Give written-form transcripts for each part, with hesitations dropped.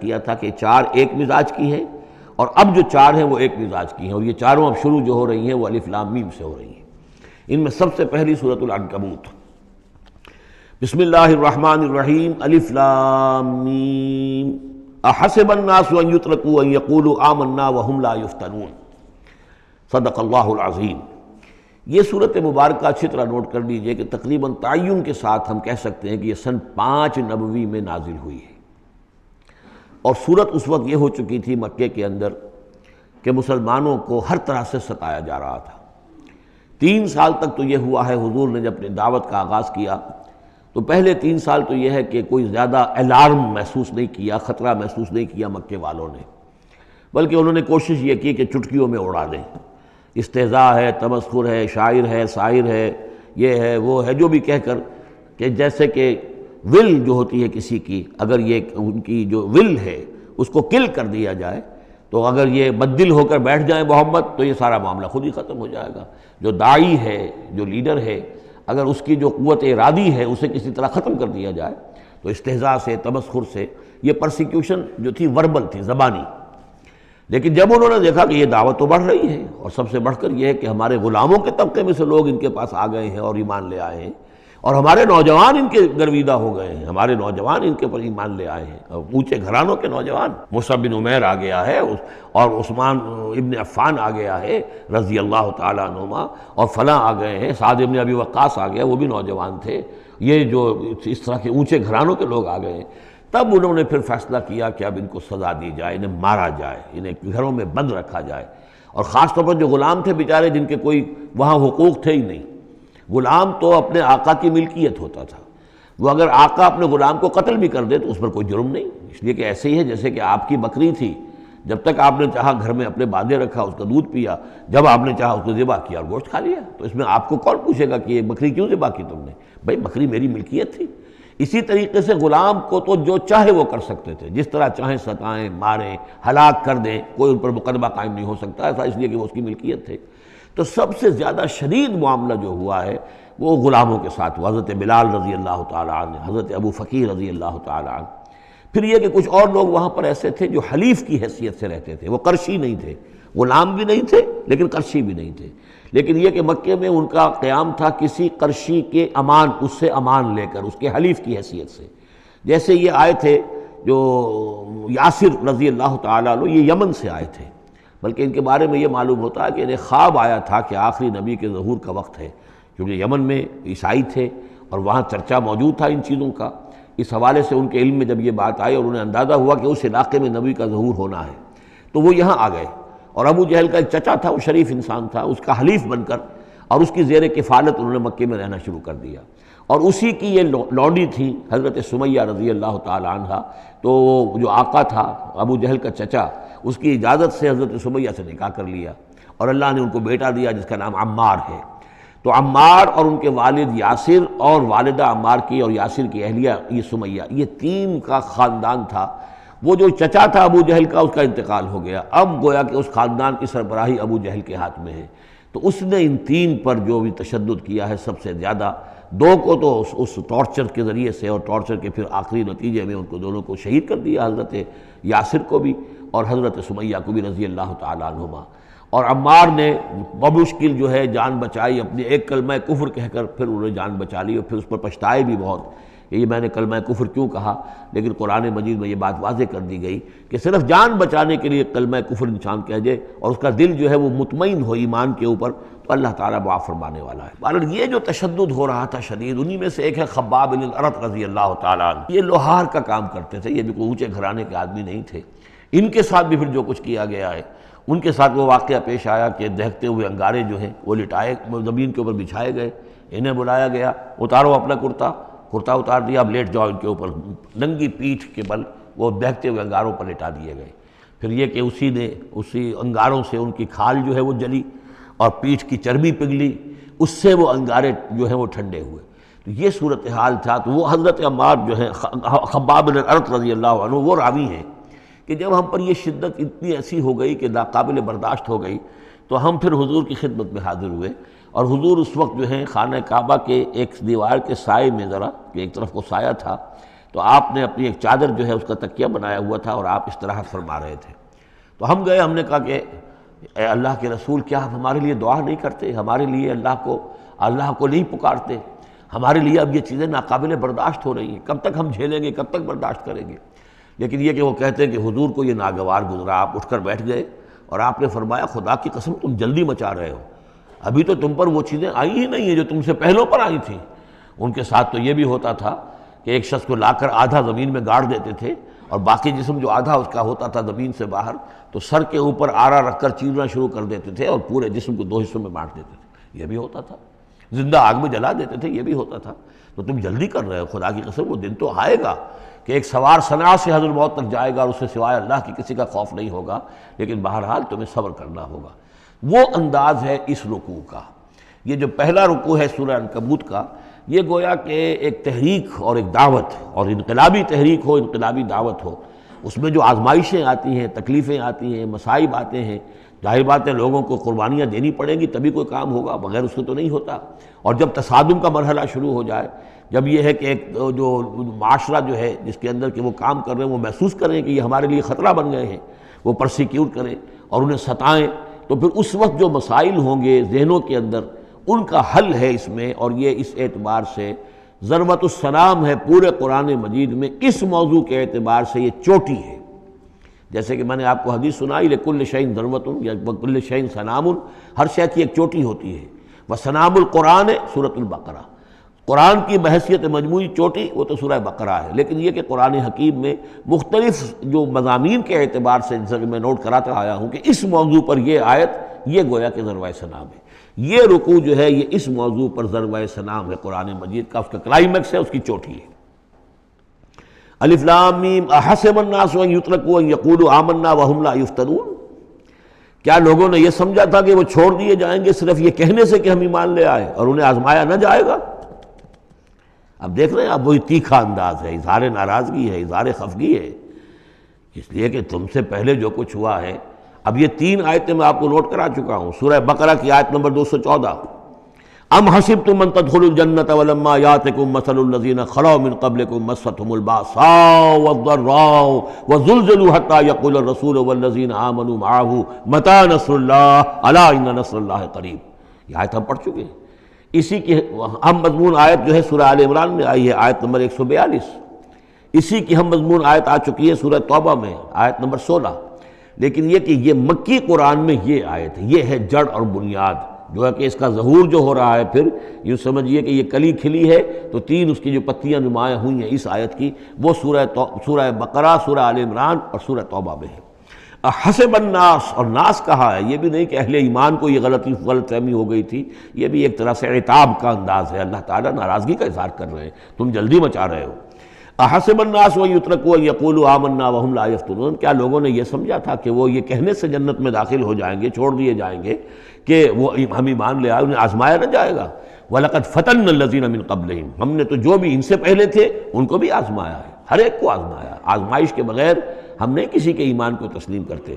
کیا تھا کہ چار ایک مزاج کی ہیں، اور اب جو چار ہیں وہ ایک مزاج کی ہیں، اور یہ چاروں اب شروع جو ہو رہی ہیں وہ الف لام میم سے ہو رہی ہیں۔ ان میں سب سے پہلی سورۃ العنکبوت۔ بسم اللہ الرحمن الرحیم۔ الف لام میم۔ احسب الناس ان یترکوا ان یقولوا آمنا وهم لا یفتنون۔ صدق اللہ العظیم۔ یہ صورت مبارکہ اچھی طرح نوٹ کر لیجئے کہ تقریباً تعین کے ساتھ ہم کہہ سکتے ہیں کہ یہ سن 5 نبوی میں نازل ہوئی ہے، اور صورت اس وقت یہ ہو چکی تھی مکے کے اندر کہ مسلمانوں کو ہر طرح سے ستایا جا رہا تھا۔ 3 سال تک تو یہ ہوا ہے، حضور نے جب اپنی دعوت کا آغاز کیا تو پہلے 3 سال تو یہ ہے کہ کوئی زیادہ الارم محسوس نہیں کیا، خطرہ محسوس نہیں کیا مکے والوں نے، بلکہ انہوں نے کوشش یہ کی کہ چٹکیوں میں اڑا دیں۔ استہزاء ہے، تمسخر ہے، شاعر ہے، ساحر ہے، یہ ہے وہ ہے، جو بھی کہہ کر کہ جیسے کہ ول جو ہوتی ہے کسی کی، اگر یہ ان کی جو ول ہے اس کو کل کر دیا جائے تو اگر یہ بددل ہو کر بیٹھ جائیں محمد تو یہ سارا معاملہ خود ہی ختم ہو جائے گا۔ جو داعی ہے، جو لیڈر ہے، اگر اس کی جو قوت ارادی ہے اسے کسی طرح ختم کر دیا جائے تو استہزاء سے، تمسخر سے، یہ پرسیکیوشن جو تھی وربل تھی، زبانی۔ لیکن جب انہوں نے دیکھا کہ یہ دعوت تو بڑھ رہی ہے، اور سب سے بڑھ کر یہ ہے کہ ہمارے غلاموں کے طبقے میں سے لوگ ان کے پاس آ گئے ہیں اور ایمان لے آئے ہیں، اور ہمارے نوجوان ان کے گرویدہ ہو گئے ہیں، ہمارے نوجوان ان کے پر ایمان لے آئے ہیں، اور اونچے گھرانوں کے نوجوان، مصعب بن عمیر آ گیا ہے، اور عثمان ابن عفان آ گیا ہے رضی اللہ تعالیٰ عنہما، اور فلاں آ گئے ہیں، سعد ابن ابی وقاص آ گیا، وہ بھی نوجوان تھے، یہ جو اس طرح کے اونچے گھرانوں کے لوگ آ گئے ہیں۔ تب انہوں نے پھر فیصلہ کیا کہ اب ان کو سزا دی جائے، انہیں مارا جائے، انہیں گھروں میں بند رکھا جائے، اور خاص طور پر جو غلام تھے بیچارے، جن کے کوئی وہاں حقوق تھے ہی نہیں۔ غلام تو اپنے آقا کی ملکیت ہوتا تھا، وہ اگر آقا اپنے غلام کو قتل بھی کر دے تو اس پر کوئی جرم نہیں، اس لیے کہ ایسے ہی ہے جیسے کہ آپ کی بکری تھی، جب تک آپ نے چاہا گھر میں اپنے باندھے رکھا، اس کا دودھ پیا، جب آپ نے چاہا اس کو ذبح کیا اور گوشت کھا لیا، تو اس میں آپ کو کون پوچھے گا کہ یہ بکری کیوں ذبح کی تم نے؟ بھائی بکری میری ملکیت تھی۔ اسی طریقے سے غلام کو تو جو چاہے وہ کر سکتے تھے، جس طرح چاہیں ستائیں، ماریں، ہلاک کر دیں، کوئی ان پر مقدمہ قائم نہیں ہو سکتا، ایسا اس لیے کہ وہ اس کی ملکیت تھے۔ تو سب سے زیادہ شدید معاملہ جو ہوا ہے وہ غلاموں کے ساتھ ہوا، حضرت بلال رضی اللہ تعالیٰ عنہ، حضرت ابو فقیر رضی اللہ تعالیٰ عنہ۔ پھر یہ کہ کچھ اور لوگ وہاں پر ایسے تھے جو حلیف کی حیثیت سے رہتے تھے، وہ قرشی نہیں تھے، غلام بھی نہیں تھے لیکن قرشی بھی نہیں تھے، لیکن یہ کہ مکے میں ان کا قیام تھا کسی قرشی کے امان، اس سے امان لے کر، اس کے حلیف کی حیثیت سے۔ جیسے یہ آئے تھے جو یاسر رضی اللہ تعالیٰ عنہ، یہ یمن سے آئے تھے، بلکہ ان کے بارے میں یہ معلوم ہوتا ہے کہ انہیں خواب آیا تھا کہ آخری نبی کے ظہور کا وقت ہے، کیونکہ یمن میں عیسائی تھے اور وہاں چرچا موجود تھا ان چیزوں کا۔ اس حوالے سے ان کے علم میں جب یہ بات آئی اور انہیں اندازہ ہوا کہ اس علاقے میں نبی کا ظہور ہونا ہے تو وہ یہاں آ گئے، اور ابو جہل کا ایک چچا تھا، وہ شریف انسان تھا، اس کا حلیف بن کر اور اس کی زیر کفالت انہوں نے مکے میں رہنا شروع کر دیا، اور اسی کی یہ لونڈی تھی حضرت سمیہ رضی اللہ تعالیٰ عنہ۔ تو جو آقا تھا ابو جہل کا چچا، اس کی اجازت سے حضرت سمیہ سے نکاح کر لیا، اور اللہ نے ان کو بیٹا دیا جس کا نام عمار ہے۔ تو عمار اور ان کے والد یاسر اور والدہ عمار کی اور یاسر کی اہلیہ یہ سمیہ، یہ 3 کا خاندان تھا۔ وہ جو چچا تھا ابو جہل کا، اس کا انتقال ہو گیا، اب گویا کہ اس خاندان کی سربراہی ابو جہل کے ہاتھ میں ہے، تو اس نے ان 3 پر جو بھی تشدد کیا ہے سب سے زیادہ، 2 کو تو اس ٹارچر کے ذریعے سے، اور ٹارچر کے پھر آخری نتیجے میں ان کو دونوں کو شہید کر دیا، حضرت یاسر کو بھی اور حضرت سمیہ کو بھی رضی اللہ تعالیٰ عنہما۔ اور عمار نے بمشکل جو ہے جان بچائی، اپنے ایک کلمہ کفر کہہ کر پھر انہوں نے جان بچا لی، اور پھر اس پر پچھتائے بھی بہت کہ یہ میں نے کلمہ کفر کیوں کہا، لیکن قرآن مجید میں یہ بات واضح کر دی گئی کہ صرف جان بچانے کے لیے کلمہ کفر انسان کہہ دے اور اس کا دل جو ہے وہ مطمئن ہو ایمان کے اوپر، تو اللہ تعالیٰ معاف فرمانے والا ہے۔ بہرحال یہ جو تشدد ہو رہا تھا شدید، انہی میں سے ایک ہے خباب بن الارت رضی اللہ تعالیٰ عنہ۔ یہ لوہار کا کام کرتے تھے، یہ بھی کوئی اونچے گھرانے کے آدمی نہیں تھے۔ ان کے ساتھ بھی پھر جو کچھ کیا گیا ہے، ان کے ساتھ وہ واقعہ پیش آیا کہ دہکتے ہوئے انگارے جو ہیں وہ لٹائے، زمین کے اوپر بچھائے گئے، انہیں بلایا گیا، اتارو اپنا کرتا اتار دیا، اب لیٹ جاؤ ان کے اوپر، ننگی پیٹھ کے بل وہ دہکتے ہوئے انگاروں پر لٹا دیے گئے۔ پھر یہ کہ اسی انگاروں سے ان کی کھال جو ہے وہ جلی اور پیٹھ کی چربی پگھلی، اس سے وہ انگارے جو ہیں وہ ٹھنڈے ہوئے۔ تو یہ صورتحال تھا۔ تو وہ حضرت عمار جو ہیں خباب بن الارت رضی اللہ عنہ، وہ راوی ہیں کہ جب ہم پر یہ شدت اتنی ایسی ہو گئی کہ ناقابل برداشت ہو گئی تو ہم پھر حضور کی خدمت میں حاضر ہوئے، اور حضور اس وقت جو ہیں خانہ کعبہ کے ایک دیوار کے سائے میں، ذرا کہ ایک طرف کو سایہ تھا، تو آپ نے اپنی ایک چادر جو ہے اس کا تکیہ بنایا ہوا تھا اور آپ استراحت فرما رہے تھے۔ تو ہم گئے، ہم نے کہا کہ اے اللہ کے رسول، کیا آپ ہمارے لیے دعا نہیں کرتے، ہمارے لیے اللہ کو نہیں پکارتے؟ ہمارے لیے اب یہ چیزیں ناقابل برداشت ہو رہی ہیں، کب تک ہم جھیلیں گے، کب تک برداشت کریں گے؟ لیکن یہ کہ وہ کہتے ہیں کہ حضور کو یہ ناگوار گزرا، آپ اٹھ کر بیٹھ گئے اور آپ نے فرمایا خدا کی قسم تم جلدی مچا رہے ہو، ابھی تو تم پر وہ چیزیں آئی ہی نہیں ہیں جو تم سے پہلوں پر آئی تھیں۔ ان کے ساتھ تو یہ بھی ہوتا تھا کہ ایک شخص کو لا کر آدھا زمین میں گاڑ دیتے تھے اور باقی جسم جو آدھا اس کا ہوتا تھا زمین سے باہر، تو سر کے اوپر آرا رکھ کر چیرنا شروع کر دیتے تھے اور پورے جسم کو 2 حصوں میں بانٹ دیتے تھے، یہ بھی ہوتا تھا۔ زندہ آگ میں جلا دیتے تھے، یہ بھی ہوتا تھا۔ تو تم جلدی کر رہے ہو، خدا کی قسم وہ دن تو آئے گا کہ ایک سوار صنعا سے حضرت موت تک جائے گا اور اس سے سوائے اللہ کی کسی کا خوف نہیں ہوگا، لیکن بہرحال تمہیں صبر کرنا ہوگا۔ وہ انداز ہے اس رکوع کا۔ یہ جو پہلا رکوع ہے سورہ عنکبوت کا، یہ گویا کہ ایک تحریک اور ایک دعوت، اور انقلابی تحریک ہو، انقلابی دعوت ہو، اس میں جو آزمائشیں آتی ہیں، تکلیفیں آتی ہیں، مصائب آتے ہیں، ظاہر بات ہے لوگوں کو قربانیاں دینی پڑیں گی تبھی کوئی کام ہوگا، بغیر اس کے تو نہیں ہوتا۔ اور جب تصادم کا مرحلہ شروع ہو جائے، جب یہ ہے کہ ایک جو معاشرہ جو ہے جس کے اندر کہ وہ کام کر رہے ہیں وہ محسوس کریں کہ یہ ہمارے لیے خطرہ بن گئے ہیں، وہ پرسیکیوٹ کریں اور انہیں ستائیں، تو پھر اس وقت جو مسائل ہوں گے ذہنوں کے اندر، ان کا حل ہے اس میں۔ اور یہ اس اعتبار سے ضربۃ السلام ہے پورے قرآن مجید میں، اس موضوع کے اعتبار سے یہ چوٹی ہے۔ جیسے کہ میں نے آپ کو حدیث سنائی لکل شیء ضربۃ یا کل شیء سنام، ہر شے کی ایک چوٹی ہوتی ہے۔ وسنام القرآن سورۃ البقرہ، قرآن کی بحیثیت مجموعی چوٹی وہ تو سورہ بقرہ ہے، لیکن یہ کہ قرآن حکیم میں مختلف جو مضامین کے اعتبار سے جیسا کہ میں نوٹ کراتا آیا ہوں کہ اس موضوع پر یہ آیت یہ گویا کہ ذروۂ سنام ہے، یہ رکوع جو ہے یہ اس موضوع پر ذروۂ سنام ہے قرآن مجید کا، اس کا کلائمیکس ہے، اس کی چوٹی ہے۔ الف لام میم احسب الناس ان یترکوا ان یقولوا آمنا وهم لا یفتنون، کیا لوگوں نے یہ سمجھا تھا کہ وہ چھوڑ دیے جائیں گے صرف یہ کہنے سے کہ ہم ایمان لے آئے اور انہیں آزمایا نہ جائے گا؟ اب دیکھ رہے ہیں، اب وہی تیکھا انداز ہے، اظہار ناراضگی ہے، اظہار خفگی ہے، اس لیے کہ تم سے پہلے جو کچھ ہوا ہے۔ اب یہ 3 آیتیں میں آپ کو نوٹ کرا چکا ہوں۔ سورہ بقرہ کی آیت نمبر 214، ام حسبتم ان تدخلوا الجنة ولما يأتكم مثل الذين خلوا من قبلكم مستهم البأساء والضراء وزلزلوا حتى يقول الرسول والذين آمنوا معه متى نصر الله ألا إن نصر الله قريب۔ یہ آیت ہم پڑھ چکے ہیں۔ اسی کی ہم مضمون آیت جو ہے سورہ آل عمران میں آئی ہے، آیت نمبر 142۔ اسی کی ہم مضمون آیت آ چکی ہے سورہ توبہ میں، آیت نمبر 16۔ لیکن یہ کہ یہ مکی قرآن میں یہ آیت ہے، یہ ہے جڑ اور بنیاد، جو ہے کہ اس کا ظہور جو ہو رہا ہے، پھر یوں سمجھیے کہ یہ کلی کھلی ہے تو 3 اس کی جو پتیاں نمایاں ہوئی ہیں اس آیت کی، وہ سورہ بقرہ، سورہ آل عمران اور سورہ توبہ میں ہے۔ حسب الناس، اور ناس کہا ہے، یہ بھی نہیں کہ اہل ایمان کو یہ غلط فہمی ہو گئی تھی، یہ بھی ایک طرح سے عتاب کا انداز ہے، اللہ تعالیٰ ناراضگی کا اظہار کر رہے ہیں، تم جلدی مچا رہے ہو۔ احسب الناس ان یترکوا ان یقولوا آمنا وهم لا یفتنون، کیا لوگوں نے یہ سمجھا تھا کہ وہ یہ کہنے سے جنت میں داخل ہو جائیں گے، چھوڑ دیے جائیں گے کہ وہ ہم ایمان لے آئے، انہیں آزمایا نہ جائے گا؟ وَلَقَدْ فَتَنَّا الَّذِينَ مِن قَبْلِهِمْ، ہم نے تو جو بھی ان سے پہلے تھے ان کو بھی آزمایا ہے، ہر ایک کو آزمایا۔ آزمائش کے بغیر ہم نہیں کسی کے ایمان کو تسلیم کرتے۔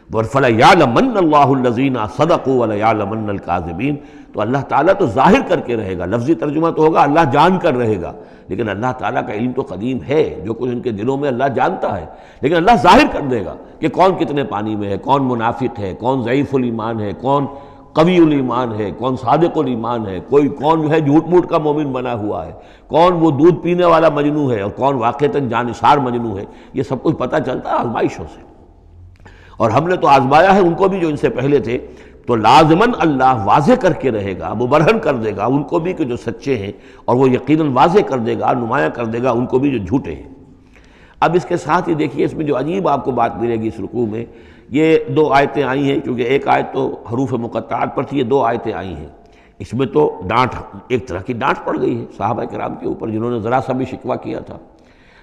فَلَيَعْلَمَنَّ اللَّهُ الَّذِينَ صَدَقُوا وَلَيَعْلَمَنَّ الْكَاذِبِينَ، تو اللہ تعالیٰ تو ظاہر کر کے رہے گا، لفظی ترجمہ تو ہوگا اللہ جان کر رہے گا، لیکن اللہ تعالیٰ کا علم تو قدیم ہے، جو کچھ ان کے دلوں میں اللہ جانتا ہے، لیکن اللہ ظاہر کر دے گا کہ کون کتنے پانی میں ہے، کون منافق ہے، کون ضعیف الایمان ہے، کون قوی الایمان ہے، کون صادق الایمان ہے، کون جو ہے جھوٹ موٹ کا مومن بنا ہوا ہے، کون وہ دودھ پینے والا مجنو ہے اور کون واقعتاً جانثار مجنو ہے۔ یہ سب کچھ پتہ چلتا ہے آزمائشوں سے، اور ہم نے تو آزمایا ہے ان کو بھی جو ان سے پہلے تھے، تو لازماً اللہ واضح کر کے رہے گا، مبرہن کر دے گا ان کو بھی کہ جو سچے ہیں، اور وہ یقیناً واضح کر دے گا، نمایاں کر دے گا ان کو بھی جو جھوٹے ہیں۔ اب اس کے ساتھ ہی دیکھیے اس میں جو عجیب آپ کو بات ملے گی اس رکوع میں، یہ 2 آیتیں آئی ہیں، کیونکہ ایک آیت تو حروف مقطعات پر تھی، یہ 2 آیتیں آئی ہیں۔ اس میں تو ڈانٹ، ایک طرح کی ڈانٹ پڑ گئی ہے صحابہ کرام کے اوپر جنہوں نے ذرا سا بھی شکوہ کیا تھا،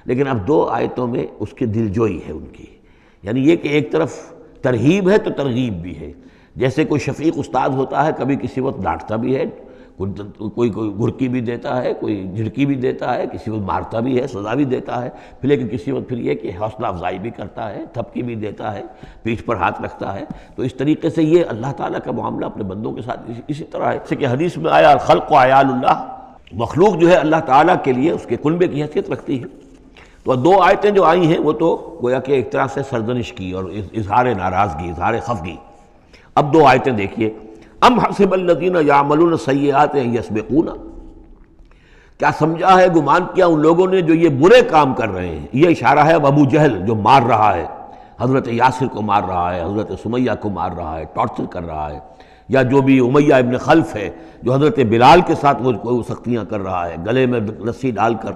لیکن اب 2 آیتوں میں اس کی دلجوئی ہے ان کی، یعنی یہ کہ ایک طرف ترغیب ہے تو ترغیب بھی ہے۔ جیسے کوئی شفیق استاد ہوتا ہے، کبھی کسی وقت ڈانٹتا بھی ہے، کوئی گھرکی بھی دیتا ہے، کوئی جھڑکی بھی دیتا ہے، کسی وقت مارتا بھی ہے، سزا بھی دیتا ہے، پھر لیکن کسی وقت پھر یہ کہ حوصلہ افزائی بھی کرتا ہے، تھپکی بھی دیتا ہے، پیٹھ پر ہاتھ رکھتا ہے۔ تو اس طریقے سے یہ اللہ تعالیٰ کا معاملہ اپنے بندوں کے ساتھ اسی طرح ہے، جیسے کہ حدیث میں آیا الخلق عیال اللہ، مخلوق جو ہے اللہ تعالیٰ کے لیے اس کے کنبے کی حیثیت رکھتی ہے۔ تو دو آیتیں جو آئی ہیں وہ تو گویا کہ ایک طرح سے سرزنش کی اور اظہار ناراضگی، اظہار خفگی۔ اب دو آیتیں دیکھیے، ام حسب الذین یعملون السیئات ان یسبقونا، کیا سمجھا ہے، گمان کیا ان لوگوں نے جو یہ برے کام کر رہے ہیں۔ یہ اشارہ ہے اب ابو جہل جو مار رہا ہے، حضرت یاسر کو مار رہا ہے، حضرت سمیہ کو مار رہا ہے، ٹارچر کر رہا ہے، یا جو بھی امیہ ابن خلف ہے جو حضرت بلال کے ساتھ وہ سختیاں کر رہا ہے، گلے میں رسی ڈال کر،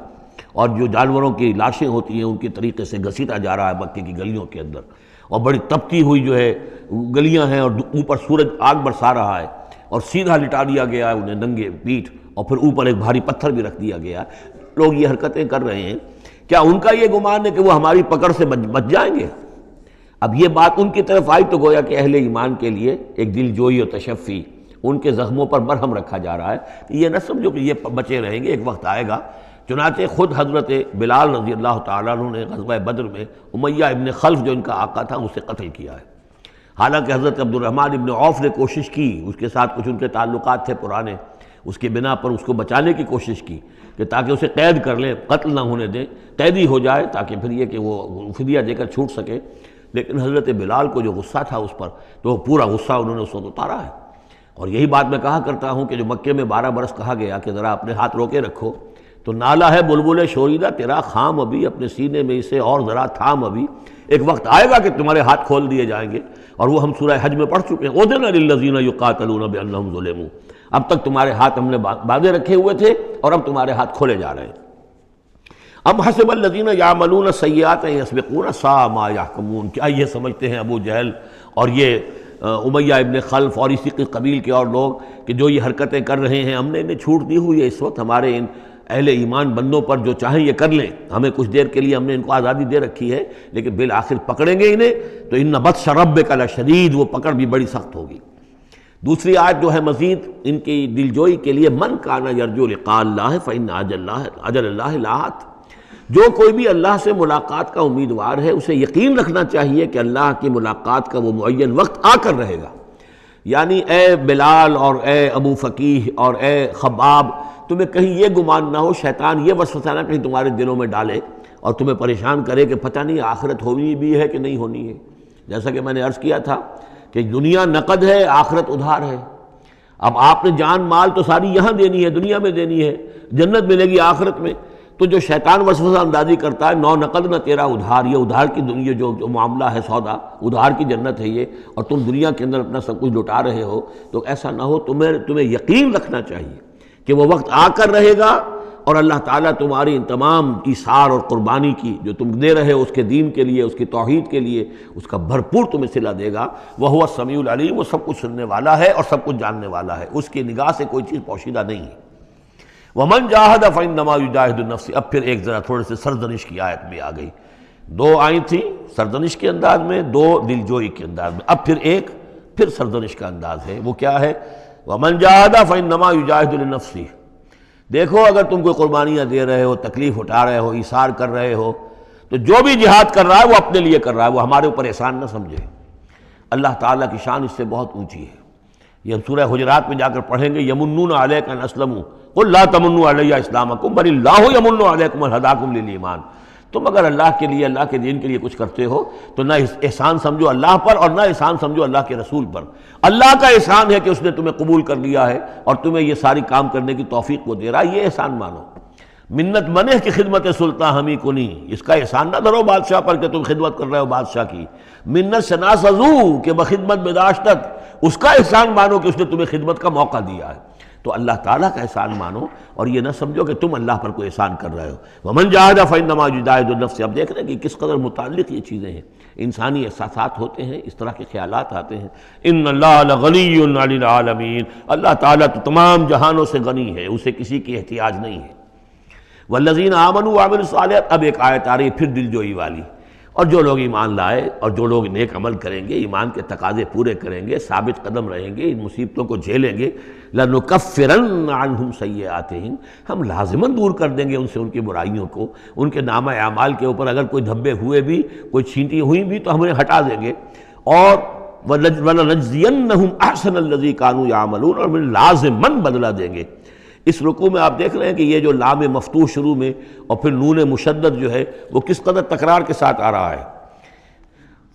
اور جو جانوروں کی لاشیں ہوتی ہیں ان کے طریقے سے گھسیٹا جا رہا ہے مکے کی گلیوں کے اندر، اور بڑی تپتی ہوئی جو ہے گلیاں ہیں اور اوپر سورج آگ برسا رہا ہے، اور سیدھا لٹا دیا گیا ہے انہیں ننگے پیٹھ، اور پھر اوپر ایک بھاری پتھر بھی رکھ دیا گیا۔ لوگ یہ حرکتیں کر رہے ہیں، کیا ان کا یہ گمان ہے کہ وہ ہماری پکڑ سے بچ جائیں گے؟ اب یہ بات ان کی طرف آئی تو گویا کہ اہل ایمان کے لیے ایک دل جوئی و تشفی، ان کے زخموں پر مرہم رکھا جا رہا ہے کہ یہ نہ سمجھو کہ یہ بچے رہیں گے، ایک وقت آئے گا۔ چنانچہ خود حضرت بلال رضی اللہ تعالیٰ عنہ نے غزوہ بدر میں امیہ ابن خلف جو ان کا آقا تھا اسے قتل کیا ہے۔ حالانکہ حضرت عبد الرحمن ابن عوف نے کوشش کی، اس کے ساتھ کچھ ان کے تعلقات تھے پرانے، اس کی بنا پر اس کو بچانے کی کوشش کی کہ تاکہ اسے قید کر لیں، قتل نہ ہونے دیں، قیدی ہو جائے تاکہ پھر یہ کہ وہ فدیہ دے کر چھوٹ سکے۔ لیکن حضرت بلال کو جو غصہ تھا اس پر، تو وہ پورا غصہ انہوں نے اس وقت اتارا ہے۔ اور یہی بات میں کہا کرتا ہوں کہ جو مکے میں 12 برس کہا گیا کہ ذرا اپنے ہاتھ روکے رکھو، تو نالا ہے بلبل شوریدہ تیرا خام ابھی، اپنے سینے میں اسے اور ذرا تھام ابھی، ایک وقت آئے گا کہ تمہارے ہاتھ کھول دیے جائیں گے۔ اور وہ ہم سورہ حج میں پڑھ چکے ہیں، اذن للذین یقاتلون بانہم ظلموا، اب تک تمہارے ہاتھ ہم نے باندھے رکھے ہوئے تھے اور اب تمہارے ہاتھ کھولے جا رہے ہیں۔ ام حسب الذین یعملون السیئات ان یسبقونا ساء ما یحکمون، کیا یہ سمجھتے ہیں ابو جہل اور یہ امیہ ابن خلف اور اسی کے قبیل کے اور لوگ کہ جو یہ حرکتیں کر رہے ہیں ہم نے انہیں چھوٹ دی ہوئی ہے، اس وقت ہمارے ان اہل ایمان بندوں پر جو چاہیں یہ کر لیں، ہمیں کچھ دیر کے لیے ہم نے ان کو آزادی دے رکھی ہے، لیکن بالآخر پکڑیں گے انہیں تو ان بطش ربک لشدید، وہ پکڑ بھی بڑی سخت ہوگی۔ دوسری آیت جو ہے مزید ان کی دلجوئی کے لیے، من کان یرجو لقاء اللہ فإن اجل اللہ لآت، جو کوئی بھی اللہ سے ملاقات کا امیدوار ہے اسے یقین رکھنا چاہیے کہ اللہ کی ملاقات کا وہ معین وقت آ کر رہے گا۔ یعنی اے بلال اور اے ابو فقیہ اور اے خباب، تمہیں کہیں یہ گمان نہ ہو، شیطان یہ وسوسہ نہ کہیں تمہارے دلوں میں ڈالے اور تمہیں پریشان کرے کہ پتہ نہیں آخرت ہونی بھی ہے کہ نہیں ہونی ہے۔ جیسا کہ میں نے عرض کیا تھا کہ دنیا نقد ہے، آخرت ادھار ہے۔ اب آپ نے جان مال تو ساری یہاں دینی ہے، دنیا میں دینی ہے، جنت ملے گی آخرت میں۔ تو جو شیطان وسوسہ اندازی کرتا ہے، نو نقد نہ تیرا ادھار، یہ ادھار کی دنیا جو معاملہ ہے، سودا ادھار کی جنت ہے یہ، اور تم دنیا کے اندر اپنا سب کچھ لٹا رہے ہو، تو ایسا نہ ہو، تمہیں یقین رکھنا چاہیے کہ وہ وقت آ کر رہے گا اور اللہ تعالیٰ تمہاری ان تمام ایثار اور قربانی کی جو تم دے رہے ہو اس کے دین کے لیے، اس کی توحید کے لیے، اس کا بھرپور تمہیں صلہ دے گا۔ وَهُوَ السَّمِيعُ الْعَلِيمُ، وہ سب کچھ سننے والا ہے اور سب کچھ جاننے والا ہے، اس کی نگاہ سے کوئی چیز پوشیدہ نہیں ہے۔ وَمَنْ جَاهَدَ فَإِنَّمَا يُجَاهِدُ نَفْسِهِ، اب پھر ایک ذرا تھوڑے سے سرزنش کی آیت بھی آ گئی، دو آئی تھی سرزنش کے انداز میں، دو دلجوئی کے انداز میں، اب پھر ایک پھر سرزنش کا انداز ہے، وہ کیا ہے؟ وَمَنْ جَاهَدَ فَإِنَّمَا يُجَاهِدُ لِنَفْسِهِ، دیکھو اگر تم کوئی قربانیاں دے رہے ہو، تکلیف اٹھا رہے ہو، ایثار کر رہے ہو، تو جو بھی جہاد کر رہا ہے وہ اپنے لیے کر رہا ہے، وہ ہمارے اوپر احسان نہ سمجھے۔ اللہ تعالیٰ کی شان اس سے بہت اونچی ہے، یہ ہم سورہ حجرات میں جا کر پڑھیں گے، یمنون علیک ان اسلموا قل لا تمنوا علی اسلامکم بل اللہ یمن علیکم ان ہداکم للایمان، تم اگر اللہ کے لیے، اللہ کے دین کے لیے کچھ کرتے ہو تو نہ احسان سمجھو اللہ پر اور نہ احسان سمجھو اللہ کے رسول پر۔ اللہ کا احسان ہے کہ اس نے تمہیں قبول کر لیا ہے اور تمہیں یہ ساری کام کرنے کی توفیق وہ دے رہا ہے، یہ احسان مانو۔ منت منہ کی خدمت سلطان ہمیں کنی، اس کا احسان نہ دھرو بادشاہ پر کہ تم خدمت کر رہے ہو بادشاہ کی۔ منت شناس ازو کہ بخدمت بداشتت، اس کا احسان مانو کہ اس نے تمہیں خدمت کا موقع دیا ہے۔ تو اللہ تعالیٰ کا احسان مانو اور یہ نہ سمجھو کہ تم اللہ پر کوئی احسان کر رہے ہو۔ وَمَنْ جَاهَدَ فَإِنَّمَا يُجَاهِدُ نَفْسَهُ، اب دیکھ رہے ہیں کہ کس قدر متعلق یہ چیزیں ہیں، انسانی احساسات ہوتے ہیں، اس طرح کے خیالات آتے ہیں۔ إِنَّ اللَّهَ لَغَنِيٌّ عَنِ الْعَالَمِينَ، اللہ تعالیٰ تو تمام جہانوں سے غنی ہے، اسے کسی کی احتیاج نہیں ہے۔ وَالَّذِينَ آمَنُوا وَعَمِلُوا الصَّالِحَاتِ، اب ایک آیت آ رہی ہے پھر دلجوئی والی، اور جو لوگ ایمان لائے اور جو لوگ نیک عمل کریں گے، ایمان کے تقاضے پورے کریں گے، ثابت قدم رہیں گے، ان مصیبتوں کو جھیلیں گے، لَنُكَفِّرَنَّ عَنْهُمْ سَيِّئَاتِهِمْ، ہم لازماً دور کر دیں گے ان سے ان کی برائیوں کو، ان کے نامہ اعمال کے اوپر اگر کوئی دھبے ہوئے بھی، کوئی چھینٹی ہوئی بھی تو ہم انہیں ہٹا دیں گے، اور وَلَنَجْزِيَنَّهُمْ أَحْسَنَ الَّذِي كَانُوا يَعْمَلُونَ، اور ہم لازماً بدلہ دیں گے اس رکوع میں آپ دیکھ رہے ہیں کہ یہ جو لام مفتوح شروع میں اور پھر نون مشدد جو ہے وہ کس قدر تکرار کے ساتھ آ رہا ہے.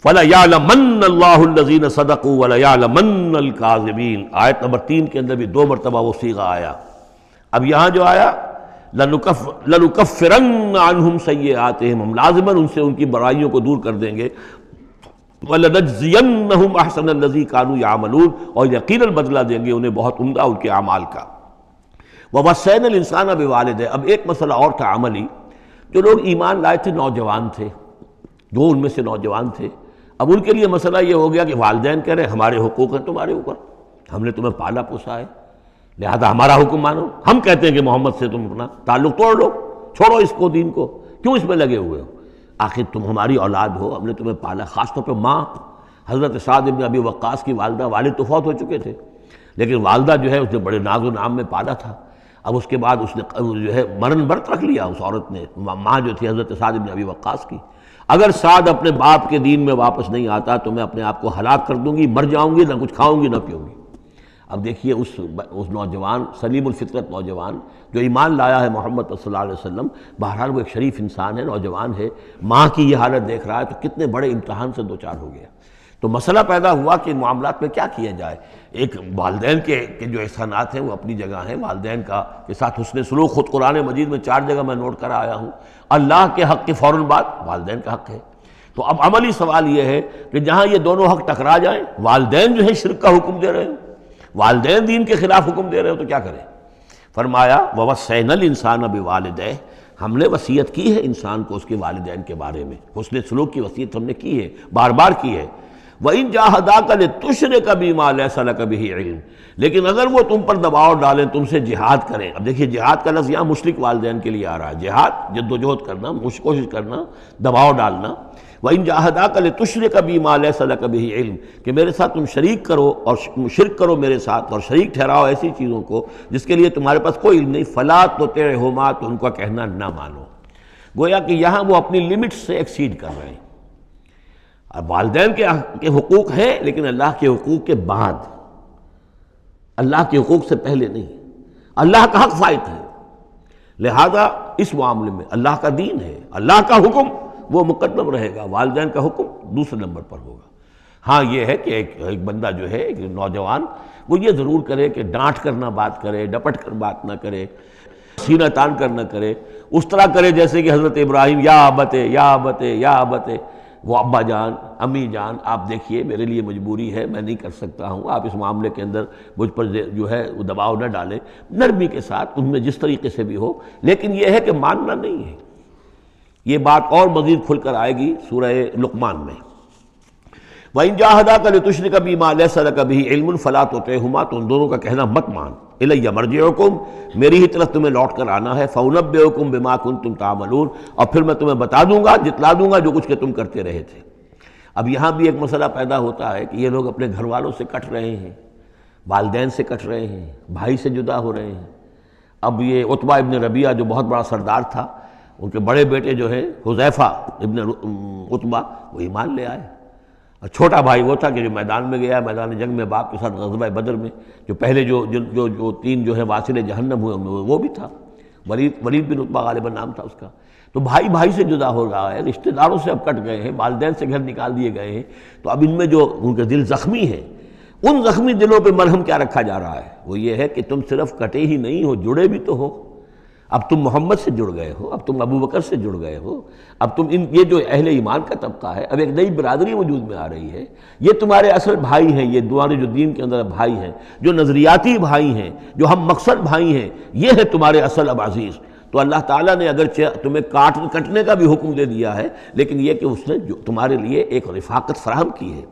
فَلَيَعْلَمَنَّ اللَّهُ الَّذِينَ صَدَقُوا وَلَيَعْلَمَنَّ الْكَاذِبِينَ. آیت نمبر 3 کے اندر بھی 2 مرتبہ وہ صیغہ آیا. اب یہاں جو آیا لَنُكَفِّرَنَّ عَنْهُمْ سَيِّئَاتِهِمْ، ہم لازماً ان سے ان کی برائیوں کو دور کر دیں گے. وَلَنَجْزِيَنَّهُمْ أَحْسَنَ الَّذِي كَانُوا يَعْمَلُونَ، اور یقیناً بدلہ دیں گے انہیں بہت عمدہ ان کے اعمال کا. وَوَصَّيْنَا الْإِنسَانَ بِوَالِدَيْهِ. اب ایک مسئلہ اور تھا عملی، جو لوگ ایمان لائے تھے نوجوان تھے، جو ان میں سے نوجوان تھے، اب ان کے لیے مسئلہ یہ ہو گیا کہ والدین کہہ رہے ہیں ہمارے حقوق ہیں تمہارے اوپر، ہم نے تمہیں پالا پوسا ہے، لہذا ہمارا حکم مانو. ہم کہتے ہیں کہ محمد سے تم اپنا تعلق توڑ لو، چھوڑو اس کو، دین کو، کیوں اس میں لگے ہوئے ہو؟ آخر تم ہماری اولاد ہو، ہم نے تمہیں پالا. خاص طور پہ ماں، حضرت سعد بن ابی وقاص کی والدہ، والد تو فوت ہو چکے تھے لیکن والدہ جو ہے اس نے بڑے ناز و نام میں پالا تھا. اب اس کے بعد اس نے جو ہے مرن برت رکھ لیا اس عورت نے، ماں جو تھی حضرت سعد بن ابی وقاص کی. اگر سعد اپنے باپ کے دین میں واپس نہیں آتا تو میں اپنے آپ کو ہلاک کر دوں گی، مر جاؤں گی، نہ کچھ کھاؤں گی نہ پیوں گی. اب دیکھیے اس نوجوان سلیم الفطرت نوجوان جو ایمان لایا ہے محمد صلی اللہ علیہ وسلم، بہرحال وہ ایک شریف انسان ہے، نوجوان ہے، ماں کی یہ حالت دیکھ رہا ہے تو کتنے بڑے امتحان سے دوچار ہو گیا. تو مسئلہ پیدا ہوا کہ ان معاملات میں کیا کیا جائے. ایک والدین کے جو احسانات ہیں وہ اپنی جگہ ہیں، والدین کے ساتھ حسن سلوک خود قرآن مجید میں 4 جگہ میں نوٹ کر آیا ہوں. اللہ کے حق کے فوراً بعد والدین کا حق ہے. تو اب عملی سوال یہ ہے کہ جہاں یہ دونوں حق ٹکرا جائیں، والدین جو ہے شرک کا حکم دے رہے ہیں، والدین دین کے خلاف حکم دے رہے ہو، تو کیا کریں؟ فرمایا وَوَصَّيْنَا الْإِنسَانَ بِوَالِدَيْهِ، ہم نے وصیت کی ہے انسان کو اس کے والدین کے بارے میں، حسن سلوک کی وصیت ہم نے کی ہے، بار بار کی ہے. وَإِن جَاهَدَاكَ لِتُشْرِكَ بِمَا لَيْسَ لَكَ بِهِ عِلْمٌ، لیکن اگر وہ تم پر دباؤ ڈالیں، تم سے جہاد کریں. اب دیکھیے جہاد کا لفظ یہاں مشرک والدین کے لیے آ رہا ہے، جہاد جد و جہد کرنا، کوشش کرنا، دباؤ ڈالنا. وَإِن جَاهَدَاكَ لِتُشْرِكَ بِمَا لَيْسَ لَكَ بِهِ عِلْمٌ، کہ میرے ساتھ تم شریک کرو اور شرک کرو میرے ساتھ اور شریک ٹھہراؤ ایسی چیزوں کو جس کے لیے تمہارے پاس کوئی علم نہیں. فَلَا تُطِعْهُمَا، تو ان کا کہنا نہ مانو. گویا کہ یہاں وہ اپنی لمٹ سے ایکسیڈ کر رہے ہیں. اب والدین کے حقوق ہیں لیکن اللہ کے حقوق کے بعد، اللہ کے حقوق سے پہلے نہیں. اللہ کا حق فائت ہے، لہذا اس معاملے میں اللہ کا دین ہے، اللہ کا حکم وہ مقدم رہے گا، والدین کا حکم دوسرے نمبر پر ہوگا. ہاں یہ ہے کہ ایک بندہ جو ہے، ایک نوجوان، وہ یہ ضرور کرے کہ ڈانٹ کر نہ بات کرے، ڈپٹ کر بات نہ کرے، سینہ تان کر نہ کرے، اس طرح کرے جیسے کہ حضرت ابراہیم یا ابتے یا ابتے یا ابتے، وہ ابا جان، امی جان، آپ دیکھیے میرے لیے مجبوری ہے، میں نہیں کر سکتا ہوں، آپ اس معاملے کے اندر مجھ پر جو ہے وہ دباؤ نہ ڈالیں. نرمی کے ساتھ ان میں جس طریقے سے بھی ہو، لیکن یہ ہے کہ ماننا نہیں ہے. یہ بات اور مزید کھل کر آئے گی سورہ لقمان میں. وَإِن جَاهَدَاكَ لِتُشْرِكَ بِمَا لَيْسَ لَكَ بِهِ عِلْمٌ فَلَا تُطِعْهُمَا، تو ان دونوں کا کہنا مت مان. إِلَيَّ مَرْجِعُكُمْ، میری ہی طرف تمہیں لوٹ کر آنا ہے. فَأُنَبِّئُكُم بِمَا كُنتُمْ تَعْمَلُونَ، اور پھر میں تمہیں بتا دوں گا، جتلا دوں گا جو کچھ کہ تم کرتے رہے تھے. اب یہاں بھی ایک مسئلہ پیدا ہوتا ہے کہ یہ لوگ اپنے گھر والوں سے کٹ رہے ہیں، والدین سے کٹ رہے ہیں، بھائی سے جدا ہو رہے ہیں. اب یہ عتبہ ابن ربیعہ جو بہت بڑا سردار تھا، ان کے بڑے بیٹے جو ہیں حذیفہ ابن عتبہ، وہ ایمان لے آئے. اور چھوٹا بھائی وہ تھا کہ جو میدان میں گیا، میدان جنگ میں باپ کے ساتھ غزوہ بدر میں، جو پہلے جو 3 جو ہے واصل جہنم ہوئے ان میں وہ بھی تھا، ولید بن عتبہ غالباً نام تھا اس کا. تو بھائی سے جدا ہو رہا ہے، رشتہ داروں سے اب کٹ گئے ہیں، والدین سے گھر نکال دیے گئے ہیں. تو اب ان میں جو ان کے دل زخمی ہیں، ان زخمی دلوں پہ مرہم کیا رکھا جا رہا ہے؟ وہ یہ ہے کہ تم صرف کٹے ہی نہیں ہو، جڑے بھی تو ہو. اب تم محمد سے جڑ گئے ہو، اب تم ابو بکر سے جڑ گئے ہو، اب تم یہ جو اہل ایمان کا طبقہ ہے، اب ایک نئی برادری وجود میں آ رہی ہے. یہ تمہارے اصل بھائی ہیں، یہ تمہارے جو دین کے اندر بھائی ہیں، جو نظریاتی بھائی ہیں، جو ہم مقصد بھائی ہیں، یہ ہے تمہارے اصل اب عزیز. تو اللہ تعالیٰ نے اگرچہ تمہیں کٹنے کا بھی حکم دے دیا ہے، لیکن یہ کہ اس نے جو تمہارے لیے ایک رفاقت فراہم کی ہے.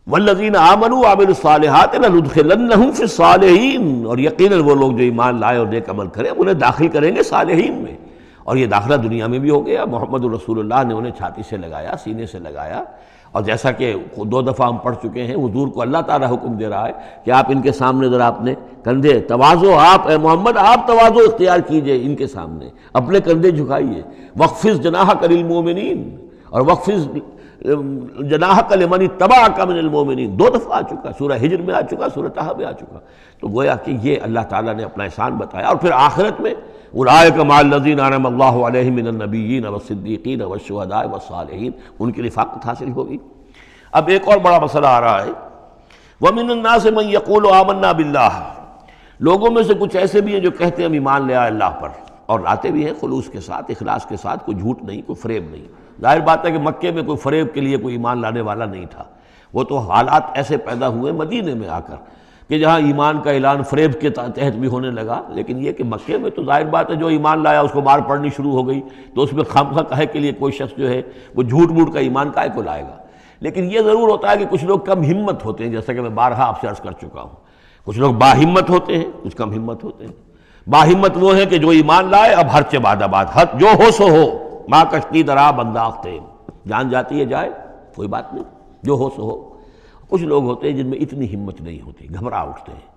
والذین آمنوا وعملوا الصالحات لندخلنہم فی الصالحین، اور یقیناً وہ لوگ جو ایمان لائے اور نیک عمل کرے انہیں داخل کریں گے صالحین میں. اور یہ داخلہ دنیا میں بھی ہو گیا. محمد رسول اللہ نے انہیں چھاتی سے لگایا، سینے سے لگایا. اور جیسا کہ 2 دفعہ ہم پڑھ چکے ہیں، حضور کو اللہ تعالیٰ حکم دے رہا ہے کہ آپ ان کے سامنے ذرا اپنے کندھے تواضع، آپ اے محمد آپ تواضع اختیار کیجئے، ان کے سامنے اپنے کندھے جھکائیے. وَخْفِضْ جَنَاحَكَ لِلْمُؤْمِنِينَ، اور وَخْفِضْ جناحک لمن اتبعک من المؤمنین 2 دفعہ آ چکا، سورہ ہجر میں آ چکا، سورہ طہ میں آ چکا. تو گویا کہ یہ اللہ تعالیٰ نے اپنا احسان بتایا. اور پھر آخرت میں اولئک مع الذین انعم اللہ علیہم من النبیین والصدیقین والشہداء والصالحین، ان کی رفاقت حاصل ہوگی. اب ایک اور بڑا مسئلہ آ رہا ہے، وَمِنَ النَّاسِ مَن يَقُولُ آمَنَّا بِاللَّهِ، لوگوں میں سے کچھ ایسے بھی ہیں جو کہتے ہیں ہم ایمان لے آئے اللہ پر، اور لاتے بھی ہیں خلوص کے ساتھ، اخلاص کے ساتھ، کوئی جھوٹ نہیں، کوئی فریب نہیں. ظاہر بات ہے کہ مکے میں کوئی فریب کے لیے کوئی ایمان لانے والا نہیں تھا، وہ تو حالات ایسے پیدا ہوئے مدینے میں آ کر کہ جہاں ایمان کا اعلان فریب کے تحت بھی ہونے لگا. لیکن یہ کہ مکے میں تو ظاہر بات ہے جو ایمان لایا اس کو مار پڑنی شروع ہو گئی، تو اس میں خامخواہ کہے کے لیے کوئی شخص جو ہے وہ جھوٹ موٹ کا ایمان کائے کو لائے گا. لیکن یہ ضرور ہوتا ہے کہ کچھ لوگ کم ہمت ہوتے ہیں، جیسا کہ میں بارہا آپ سے عرض کر چکا ہوں. کچھ لوگ باہمت ہوتے ہیں، کچھ کم ہمت ہوتے ہیں. باہمت وہ ہیں کہ جو ایمان لائے اب ہر چہ بعد حد جو ہو سو ہو، ماں کشتی درا بنداختے، جان جاتی ہے جائے کوئی بات نہیں، جو ہو سو ہو. کچھ لوگ ہوتے ہیں جن میں اتنی ہمت نہیں ہوتی، گھبرا اٹھتے ہیں.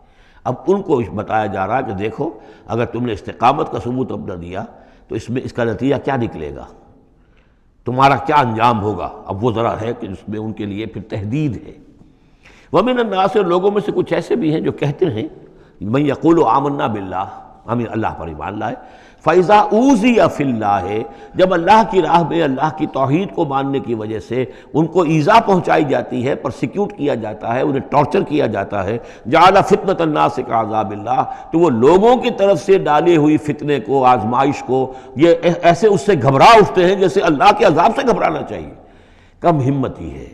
اب ان کو بتایا جا رہا ہے کہ دیکھو اگر تم نے استقامت کا ثبوت اپنا دیا تو اس میں اس کا نتیجہ کیا نکلے گا، تمہارا کیا انجام ہوگا. اب وہ ذرا ہے کہ اس میں ان کے لیے پھر تحدید ہے. وَمِنَ النَّاسِ، لوگوں میں سے کچھ ایسے بھی ہیں جو کہتے ہیں مَن یقول آمنا باللہ، ہم اللہ پر ایمان لائے. فَإِذَا أُوذِیَ فِی اللَّہِ، جب اللہ کی راہ میں اللہ کی توحید کو ماننے کی وجہ سے ان کو ایذا پہنچائی جاتی ہے، پرسیکیوٹ کیا جاتا ہے، انہیں ٹارچر کیا جاتا ہے، جعل فتنة الناس کعذاب اللہ، تو وہ لوگوں کی طرف سے ڈالی ہوئی فتنے کو، آزمائش کو، یہ ایسے اس سے گھبرا اٹھتے ہیں جیسے اللہ کے عذاب سے گھبرانا چاہیے. کم ہمتی ہے.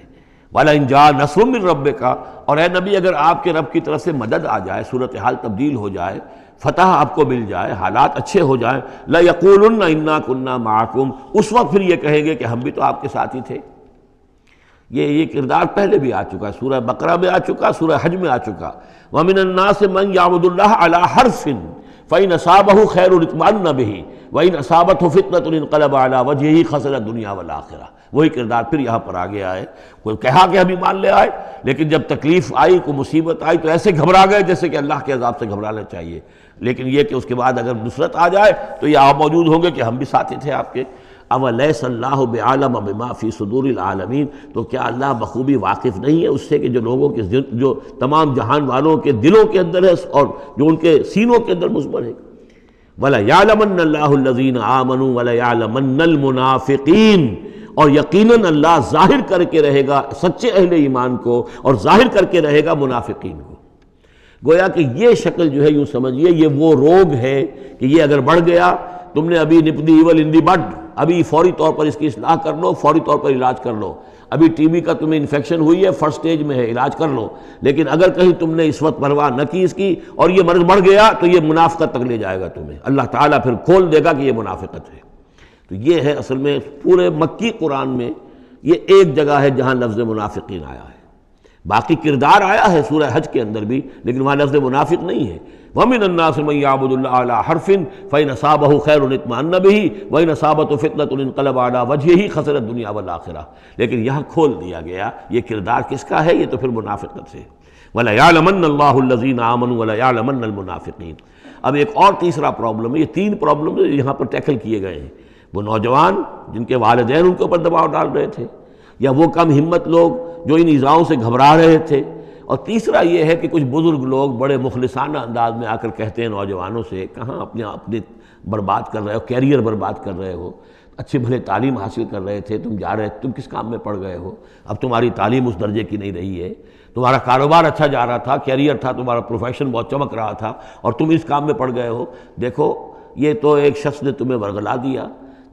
وَلَئِن جَاءَ نَصْرٌ مِّن رَبِّكَ، اور اے نبی اگر آپ کے رب کی طرف سے مدد آ جائے، صورتحال تبدیل ہو جائے، فتح آپ کو مل جائے، حالات اچھے ہو جائیں، لَيَقُولُنَّ إِنَّا كُنَّا مَعَكُمْ، اس وقت پھر یہ کہیں گے کہ ہم بھی تو آپ کے ساتھ ہی تھے. یہ کردار پہلے بھی آ چکا ہے، سورہ بقرہ میں آ چکا، سورہ حج میں آ چکا. وَمِنَ النَّاسِ مَن يَعْبُدُ اللَّهَ عَلَىٰ حَرْفٍ فَإِنْ أَصَابَهُ خَيْرٌ اطْمَأَنَّ بِهِ وَإِنْ أَصَابَتْهُ فِتْنَةٌ انقلب عَلَىٰ وَجْهِهِ خَسِرَ الدُّنْيَا وَالْآخِرَةَ. وہی کردار پھر یہاں پر آ گیا ہے. کوئی کہا کہ ہم ایمان لے آئے، لیکن جب تکلیف آئی، کوئی مصیبت آئی تو ایسے گھبرا گئے جیسے کہ اللہ کے عذاب سے گھبرانا چاہیے. لیکن یہ کہ اس کے بعد اگر نصرت آ جائے تو یہ آپ موجود ہوں گے کہ ہم بھی ساتھی تھے آپ کے. اولیس اللہ بعالم بما فی صدور العالمین، تو کیا اللہ بخوبی واقف نہیں ہے اس سے کہ جو لوگوں کے جو تمام جہان والوں کے دلوں کے اندر ہے اور جو ان کے سینوں کے اندر مضمر ہے. وَلَيَعْلَمَنَّ اللَّهُ الَّذِينَ آمَنُوا وَلَيَعْلَمَنَّ الْمُنَافِقِينَ، اور یقیناً اللہ ظاہر کر کے رہے گا سچے اہل ایمان کو اور ظاہر کر کے رہے گا منافقین کو. گویا کہ یہ شکل جو ہے یوں سمجھیے یہ وہ روگ ہے کہ یہ اگر بڑھ گیا، تم نے ابھی نپ دی ایول ان دی بڈ، ابھی فوری طور پر اس کی اصلاح کر لو، فوری طور پر علاج کر لو. ابھی ٹی بی کا تمہیں انفیکشن ہوئی ہے، فرسٹ سٹیج میں ہے، علاج کر لو. لیکن اگر کہیں تم نے اس وقت پرواہ نہ کی اس کی اور یہ مرض بڑھ گیا تو یہ منافقت تک لے جائے گا تمہیں. اللہ تعالیٰ پھر کھول دے گا کہ یہ منافقت ہے. تو یہ ہے اصل میں پورے مکی قرآن میں یہ ایک جگہ ہے جہاں لفظ منافقین آیا ہے. باقی کردار آیا ہے سورہ حج کے اندر بھی، لیکن وہاں لفظ منافق نہیں ہے. وَمِنَ النَّاسِ مَن يَعْبُدُ اللَّهَ عَلَىٰ حَرْفٍ فَإِنْ أَصَابَهُ خَيْرٌ اطْمَأَنَّ بِهِ وَإِنْ أَصَابَتْهُ فِتْنَةٌ انقلب عَلَىٰ وَجْهِهِ خَسِرَ الدُّنْيَا وَالْآخِرَةَ. لیکن یہاں کھول دیا گیا یہ کردار کس کا ہے، یہ تو پھر منافقت سے. وَلَيَعْلَمَنَّ اللَّهُ الَّذِينَ آمَنُوا وَلَيَعْلَمَنَّ الْمُنَافِقِينَ. اب ایک اور تیسرا پرابلم ہے، یہ 3 پرابلم یہاں پر ٹیکل کیے گئے ہیں. وہ نوجوان جن کے والدین ان کے اوپر دباؤ ڈال رہے تھے، یا وہ کم ہمت لوگ جو ان ایذاؤں سے گھبرا رہے تھے، اور تیسرا یہ ہے کہ کچھ بزرگ لوگ بڑے مخلصانہ انداز میں آ کر کہتے ہیں نوجوانوں سے، کہاں اپنے برباد کر رہے ہو، کیریئر برباد کر رہے ہو، اچھے بھلے تعلیم حاصل کر رہے تھے، تم جا رہے تم کس کام میں پڑ گئے ہو، اب تمہاری تعلیم اس درجے کی نہیں رہی ہے، تمہارا کاروبار اچھا جا رہا تھا، کیریئر تھا، تمہارا پروفیشن بہت چمک رہا تھا، اور تم اس کام میں پڑ گئے ہو. دیکھو یہ تو ایک شخص نے تمہیں ورغلا دیا.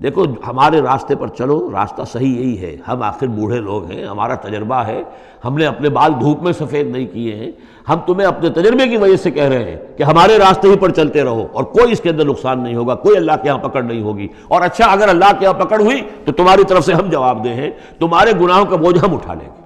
دیکھو ہمارے راستے پر چلو، راستہ صحیح یہی ہے. ہم آخر بوڑھے لوگ ہیں، ہمارا تجربہ ہے، ہم نے اپنے بال دھوپ میں سفید نہیں کیے ہیں. ہم تمہیں اپنے تجربے کی وجہ سے کہہ رہے ہیں کہ ہمارے راستے ہی پر چلتے رہو اور کوئی اس کے اندر نقصان نہیں ہوگا، کوئی اللہ کے ہاں پکڑ نہیں ہوگی. اور اچھا اگر اللہ کے ہاں پکڑ ہوئی تو تمہاری طرف سے ہم جواب دہ ہیں، تمہارے گناہوں کا بوجھ ہم اٹھا لیں گے.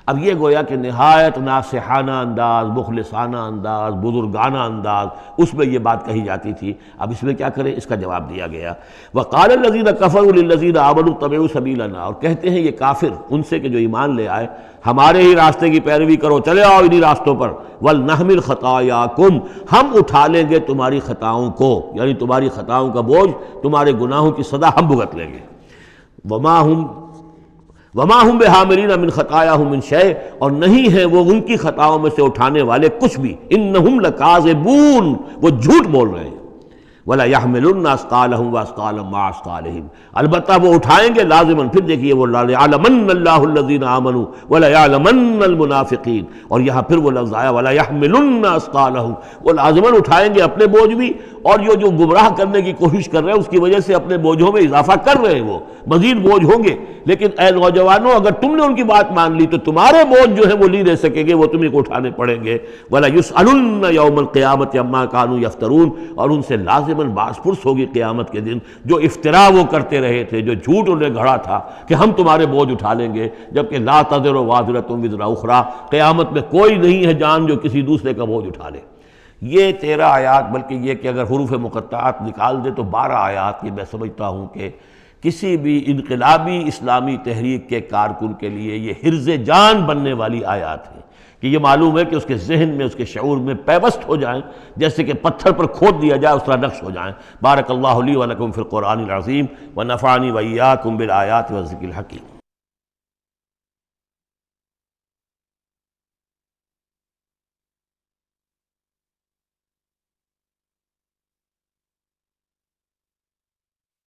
اب یہ گویا کہ نہایت ناصحانہ انداز، مخلصانہ انداز، بزرگانہ انداز، اس میں یہ بات کہی جاتی تھی. اب اس میں کیا کریں، اس کا جواب دیا گیا. وَقَالَ الَّذِينَ كَفَرُوا لِلَّذِينَ آمَنُوا اتَّبِعُوا سَبِيلَنَا، اور کہتے ہیں یہ کافر ان سے کہ جو ایمان لے آئے، ہمارے ہی راستے کی پیروی کرو، چلے آؤ انہی راستوں پر. وَلْنَحْمِلْ خَطَايَاكُمْ، ہم اٹھا لیں گے تمہاری خطاؤں کو، یعنی تمہاری خطاؤں کا بوجھ، تمہارے گناہوں کی سزا ہم بھگت لیں گے. وما ہم بحاملین من خطایاہم من شیء، اور نہیں ہیں وہ ان کی خطاؤں میں سے اٹھانے والے کچھ بھی، انہم لکاذبون، وہ جھوٹ بول رہے ہیں، ولا يحملن اثقالهم واثقالا مع اثقالهم، البتہ وہ اٹھائیں گے لازماً. پھر دیکھیے وہ ليعلمن اللہ الذین آمنوا ولا يعلمن المنافقین، اور یہاں پھر وہ لفظ آیا ولا يحملن اثقالهم، وہ لازماً اٹھائیں گے اپنے بوجھ بھی، اور جو گمراہ کرنے کی کوشش کر رہے ہیں اس کی وجہ سے اپنے بوجھوں میں اضافہ کر رہے ہیں، وہ مزید بوجھ ہوں گے. لیکن اے نوجوانوں، اگر تم نے ان کی بات مان لی تو تمہارے بوجھ جو ہے وہ نہیں رہ سکیں گے، وہ تمہیں کو اٹھانے پڑیں گے. ولا يسألن یوم القیامۃ عما كانوا یفترون، اور ان سے لازماً باز پرس ہوگی قیامت کے دن جو افطرا وہ کرتے رہے تھے، جو جھوٹ انہیں گھڑا تھا کہ ہم تمہارے بوجھ اٹھا لیں گے، جبکہ لا تزر وازرۃ وزر اخری، قیامت میں کوئی نہیں ہے جان جو کسی دوسرے کا بوجھ اٹھا لے. یہ 13 آیات، بلکہ یہ کہ اگر حروف مقطعات نکال دے تو 12 آیات، یہ میں سمجھتا ہوں کہ کسی بھی انقلابی اسلامی تحریک کے کارکن کے لیے یہ حرز جان بننے والی آیات ہیں، کہ یہ معلوم ہے کہ اس کے ذہن میں، اس کے شعور میں پیوست ہو جائیں، جیسے کہ پتھر پر کھود دیا جائے اس طرح نقش ہو جائیں. بارک اللہ لی و لکم فی القرآن العظیم ونفعنی وإیاکم بالآیات والذکر الحکیم.